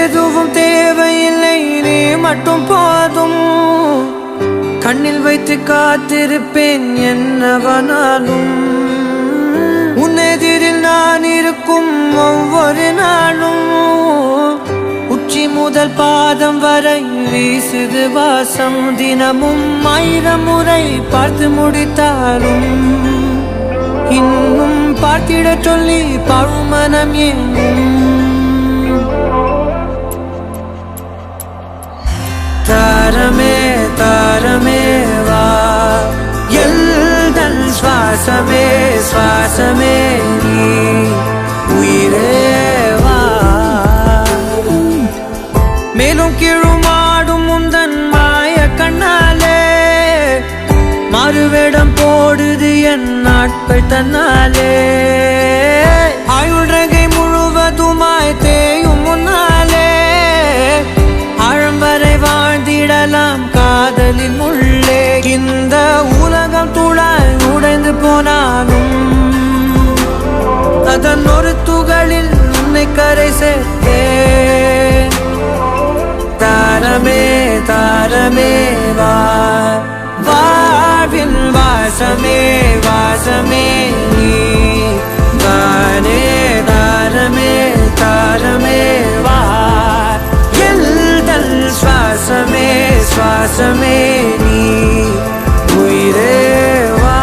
வேறெதுவும் தேவையில்லை, நீ மட்டும் போதும். கண்ணில் வைத்து காத்திருப்பேன் என்னவனாலும். உன்னெதிரில் நான் இருக்கும் ஒவ்வொரு நாளும். உச்சி முதல் பாதம் வரை வீசுது வாசம். தினமும் 1000 முறை பார்த்து முடித்தாலும் இன்னும் பார்த்திட சொல்லி பழுமனம் ஏங்கும். தாரமே தாரமே வா, எல்தன் சுவாசமே சுவாசமே நீ, உயிரே வா. மேலும் கீழுமாடும் முந்தன் மாய கண்ணாலே மாறுவேடம் போடுது என் நாட்கள் தன்னாலே. ஆயுள் ரகை முழுவதுமாய் தேயும் முன்னாலே ஆழம் வரை வாழ்ந்திடலாம் காதலின் உள்ளே. இந்த உலகம் துளாய் உடைந்து போனாலும் அதன் ஒரு துகளில் உன்னை கரை சேர்த்தேன். தாரமே தாரமே வா, வாழ்வின் வாசமே வாசமே நீ தானே. தாரமே தாரமே வா, எல்தல் சுவாசமே சுவாசமே நீ, உயிரே வா.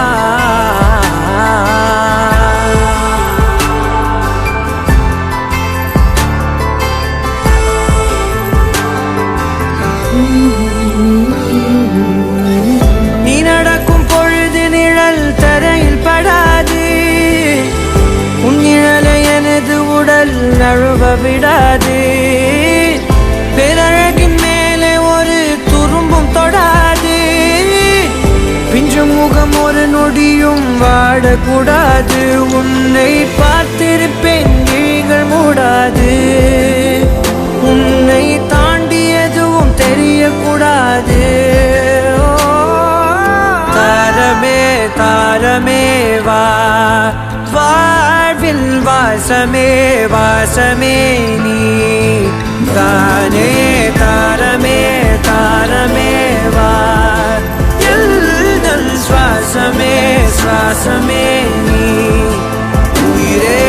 நீ நடக்கும் பொழுது நிழல் தரையில் படாது. உன் நிழலை எனது உடல் நழுவ விடாது. பேரழகின் மேலே ஒரு துரும்பும் தொடாது. பிஞ்சு முகம் ஒரு நொடியும் வாடக்கூடாது. உன்னை பார்த்திருப்பேன் விழிகள் மூடாது. உன்னை தாண்டி எதுவும் தெரியக்கூடாது. தாரமே தாரமே வா, வாழ்வில் வாசமே வாசமே நீ தானே. தாரமே தாரமே வா, எல்தல் சுவாசமே சுவாசமே நீ, உயிரே